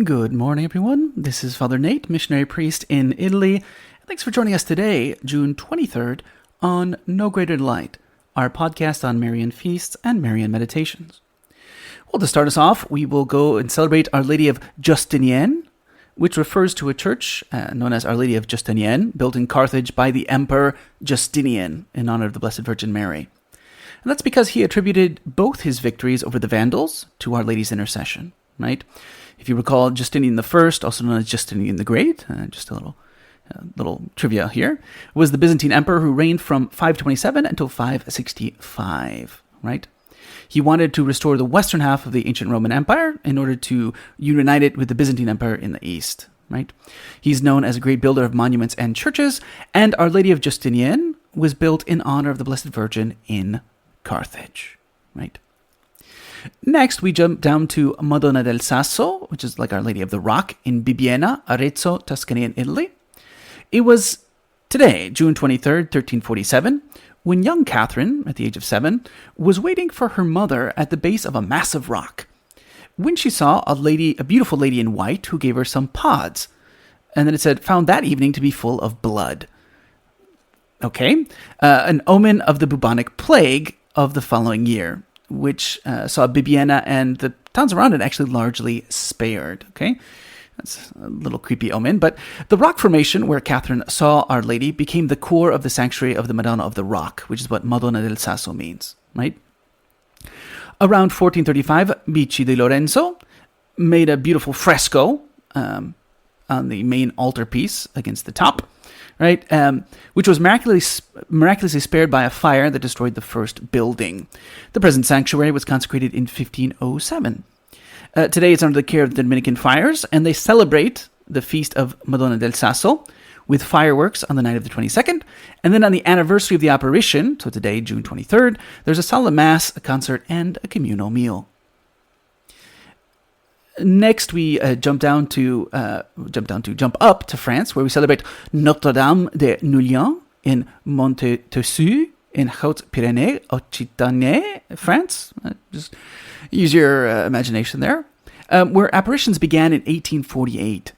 Good morning, everyone. This is Father Nate, missionary priest in Italy. Thanks for joining us today, June 23rd, on No Greater Light, our podcast on Marian feasts and Marian meditations. Well, to start us off, we will go and celebrate Our Lady of Justinienne, which refers to a church known as Our Lady of Justinienne, built in Carthage by the Emperor Justinian in honor of the Blessed Virgin Mary. And that's because he attributed both his victories over the Vandals to Our Lady's intercession, right? If you recall, Justinian I, also known as Justinian the Great, just a little trivia here, was the Byzantine emperor who reigned from 527 until 565, right? He wanted to restore the western half of the ancient Roman Empire in order to unite it with the Byzantine Empire in the east, right? He's known as a great builder of monuments and churches, and Our Lady of Justinienne was built in honor of the Blessed Virgin in Carthage, right? Next, we jump down to Madonna del Sasso, which is like Our Lady of the Rock, in Bibbiena, Arezzo, Tuscany, in Italy. It was today, June 23rd, 1347, when young Catherine, at the age of 7, was waiting for her mother at the base of a massive rock, when she saw a beautiful lady in white who gave her some pods. And then it said, found that evening to be full of blood. Okay, an omen of the bubonic plague of the following year, which saw Bibbiena and the towns around it actually largely spared, okay? That's a little creepy omen, but the rock formation where Catherine saw Our Lady became the core of the sanctuary of the Madonna of the Rock, which is what Madonna del Sasso means, right? Around 1435, Bicci di Lorenzo made a beautiful fresco on the main altarpiece against the top, right? Which was miraculously spared by a fire that destroyed the first building. The present sanctuary was consecrated in 1507. Today it's under the care of the Dominican Friars, and they celebrate the feast of Madonna del Sasso with fireworks on the night of the 22nd. And then on the anniversary of the apparition, so today, June 23rd, there's a solemn mass, a concert, and a communal meal. Next, we jump up to France, where we celebrate Notre Dame de Nouillan in Montetessu in Haute-Pyrénées, Occitanie, France. Just use your imagination there. Where apparitions began in 1848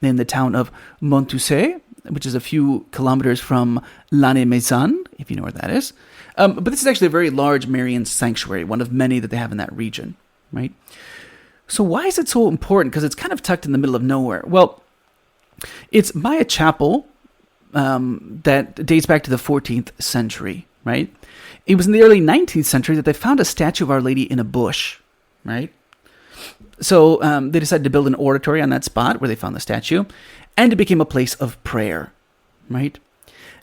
in the town of Montusset, which is a few kilometers from Lannemezan, if you know where that is. But this is actually a very large Marian sanctuary, one of many that they have in that region, right? So why is it so important? Because it's kind of tucked in the middle of nowhere. Well, it's by a chapel that dates back to the 14th century, right? It was in the early 19th century that they found a statue of Our Lady in a bush, right? So they decided to build an oratory on that spot where they found the statue, and it became a place of prayer, right?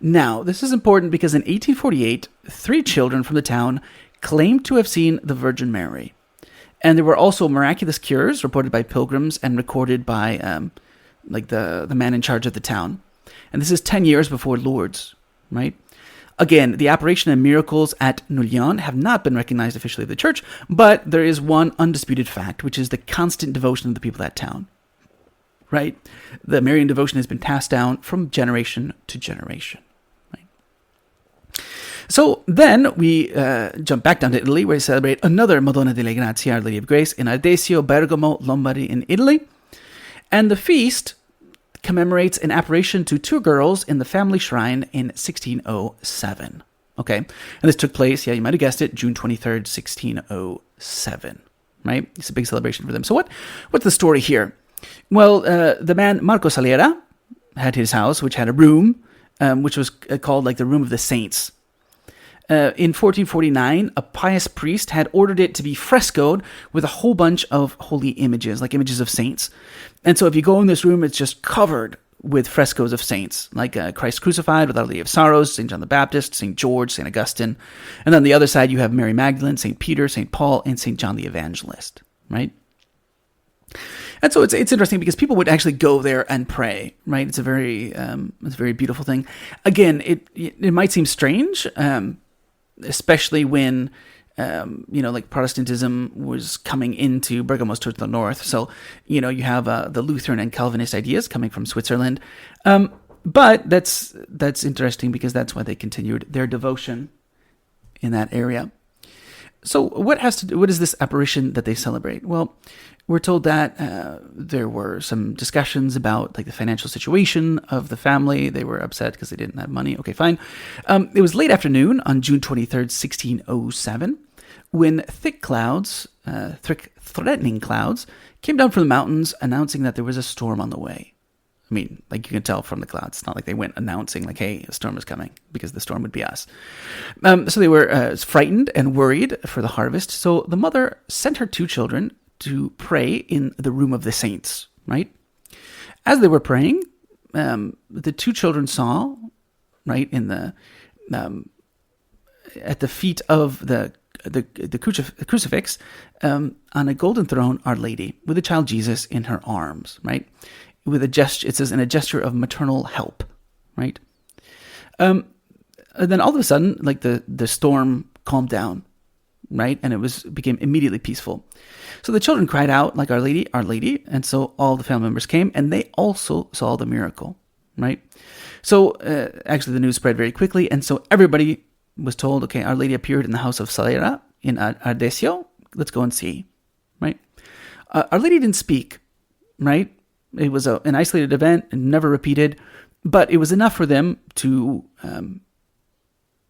Now, this is important because in 1848, 3 children from the town claimed to have seen the Virgin Mary. And there were also miraculous cures reported by pilgrims and recorded by the man in charge of the town. And this is 10 years before Lourdes, right? Again, the apparition and miracles at Nouillan have not been recognized officially of the church, but there is one undisputed fact, which is the constant devotion of the people of that town, right? The Marian devotion has been passed down from generation to generation. So then we jump back down to Italy, where we celebrate another Madonna delle Grazie, Our Lady of Grace, in Ardesio, Bergamo, Lombardy, in Italy. And the feast commemorates an apparition to 2 girls in the family shrine in 1607. Okay, and this took place, you might have guessed it, June 23rd, 1607, right? It's a big celebration for them. So what's the story here? Well, the man Marco Salera had his house, which had a room, which was called like the Room of the Saints. In 1449, a pious priest had ordered it to be frescoed with a whole bunch of holy images, like images of saints. And so if you go in this room, it's just covered with frescoes of saints, like Christ crucified with Our Lady of Sorrows, St. John the Baptist, St. George, St. Augustine. And on the other side, you have Mary Magdalene, St. Peter, St. Paul, and St. John the Evangelist, right? And so it's interesting because people would actually go there and pray, right? It's a very beautiful thing. Again, it might seem strange, especially when like Protestantism was coming into Bergamo's towards the north. So, you have the Lutheran and Calvinist ideas coming from Switzerland. But that's interesting because that's why they continued their devotion in that area. So what is this apparition that they celebrate? Well, we're told that there were some discussions about like the financial situation of the family. They were upset because they didn't have money. Okay, fine. It was late afternoon on June 23rd, 1607, when thick clouds, threatening clouds, came down from the mountains announcing that there was a storm on the way. I mean, like you can tell from the clouds. It's not like they went announcing like, hey, a storm is coming, because the storm would be us. So they were frightened and worried for the harvest. So the mother sent her 2 children to pray in the room of the saints, right? As they were praying, the 2 children saw, right, in the at the feet of the crucifix, on a golden throne, Our Lady, with the child Jesus in her arms, right? With a gesture, it says, in a gesture of maternal help, right? And then all of a sudden, like the storm calmed down, right? And it became immediately peaceful. So the children cried out like, Our Lady, Our Lady. And so all the family members came, and they also saw the miracle, right? So actually the news spread very quickly. And so everybody was told, okay, Our Lady appeared in the house of Salera in Ardesio. Let's go and see, right? Our Lady didn't speak, right? It was an isolated event and never repeated, but it was enough for them to,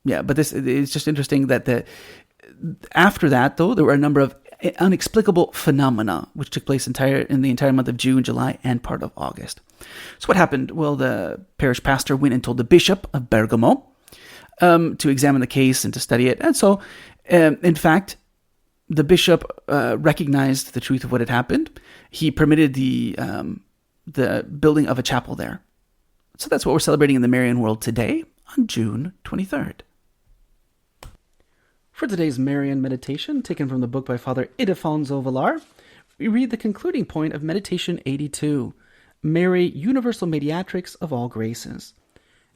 But it's just interesting that after that, though, there were a number of inexplicable phenomena which took place in the entire month of June, July, and part of August. So what happened? Well, the parish pastor went and told the bishop of Bergamo to examine the case and to study it, and so, in fact, the bishop recognized the truth of what had happened. He permitted the building of a chapel there. So that's what we're celebrating in the Marian world today on June 23rd. For today's Marian meditation, taken from the book by Father Ildefonso Villar, we read the concluding point of Meditation 82, Mary, Universal Mediatrix of all graces.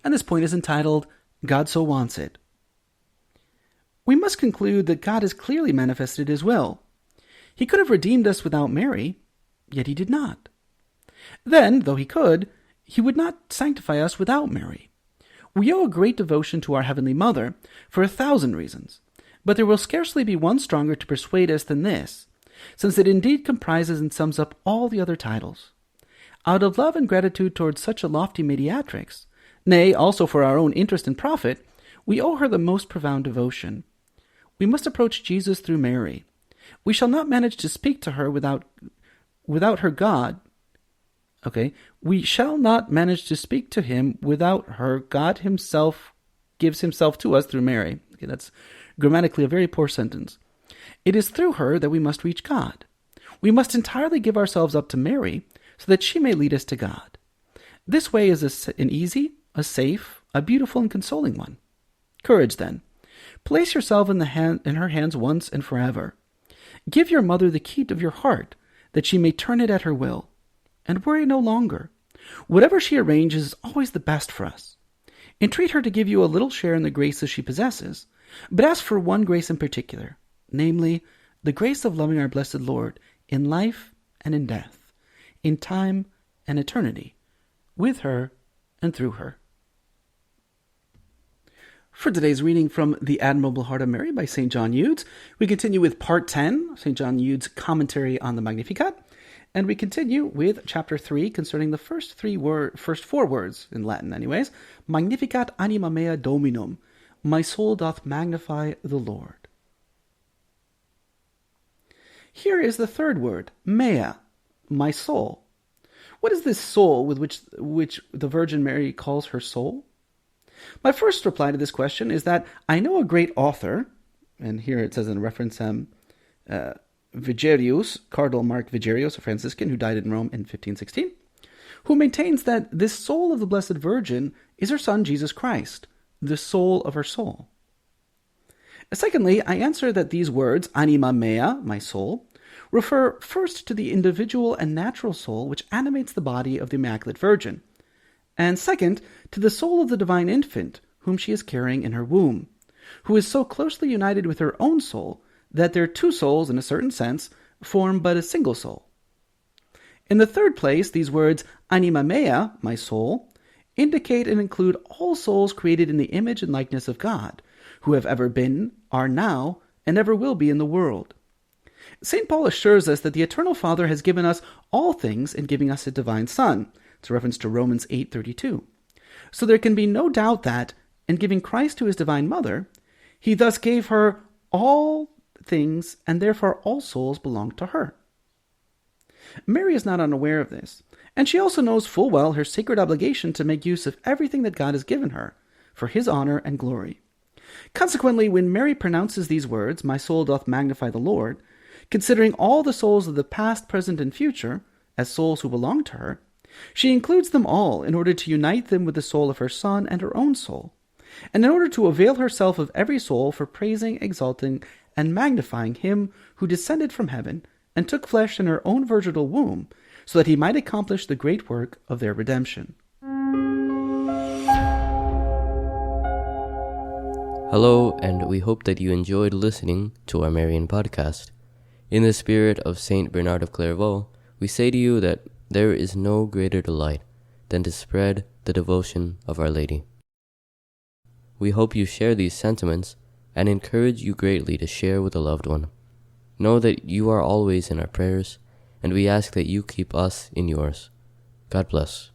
And this point is entitled, God So Wants It. We must conclude that God has clearly manifested his will. He could have redeemed us without Mary, yet he did not. Then, though he could, he would not sanctify us without Mary. We owe a great devotion to our Heavenly Mother for 1,000 reasons, but there will scarcely be one stronger to persuade us than this, since it indeed comprises and sums up all the other titles. Out of love and gratitude towards such a lofty mediatrix, nay, also for our own interest and profit, we owe her the most profound devotion. We must approach Jesus through Mary. We shall not manage to speak to her without her God. Okay, we shall not manage to speak to him without her. God himself gives himself to us through Mary. Okay, that's grammatically a very poor sentence. It is through her that we must reach God. We must entirely give ourselves up to Mary so that she may lead us to God. This way is an easy, a safe, a beautiful and consoling one. Courage, then. Place yourself in her hands once and forever. Give your mother the key of your heart, that she may turn it at her will. And worry no longer. Whatever she arranges is always the best for us. Entreat her to give you a little share in the graces she possesses, but ask for one grace in particular, namely, the grace of loving our blessed Lord in life and in death, in time and eternity, with her and through her. For today's reading from The Admirable Heart of Mary by St. John Eudes, we continue with Part 10, St. John Eudes' commentary on the Magnificat, and we continue with Chapter 3 concerning the first 4 words, in Latin anyways, Magnificat anima mea Dominum, my soul doth magnify the Lord. Here is the third word, mea, my soul. What is this soul with which the Virgin Mary calls her soul? My first reply to this question is that I know a great author, and here it says in reference Vigerius, Cardinal Mark Vigerius, a Franciscan who died in Rome in 1516, who maintains that this soul of the Blessed Virgin is her Son Jesus Christ, the soul of her soul. Secondly, I answer that these words, anima mea, my soul, refer first to the individual and natural soul which animates the body of the Immaculate Virgin, and second, to the soul of the divine infant, whom she is carrying in her womb, who is so closely united with her own soul that their two souls, in a certain sense, form but a single soul. In the third place, these words, anima mea, my soul, indicate and include all souls created in the image and likeness of God, who have ever been, are now, and ever will be in the world. St. Paul assures us that the Eternal Father has given us all things in giving us a divine Son. It's a reference to Romans 8:32. So there can be no doubt that, in giving Christ to his divine mother, he thus gave her all things, and therefore all souls belong to her. Mary is not unaware of this, and she also knows full well her sacred obligation to make use of everything that God has given her, for his honor and glory. Consequently, when Mary pronounces these words, "My soul doth magnify the Lord," considering all the souls of the past, present, and future as souls who belong to her, she includes them all in order to unite them with the soul of her Son and her own soul, and in order to avail herself of every soul for praising, exalting, and magnifying him who descended from heaven and took flesh in her own virginal womb, so that he might accomplish the great work of their redemption. Hello, and we hope that you enjoyed listening to our Marian podcast. In the spirit of Saint Bernard of Clairvaux, we say to you that there is no greater delight than to spread the devotion of Our Lady. We hope you share these sentiments and encourage you greatly to share with a loved one. Know that you are always in our prayers, and we ask that you keep us in yours. God bless.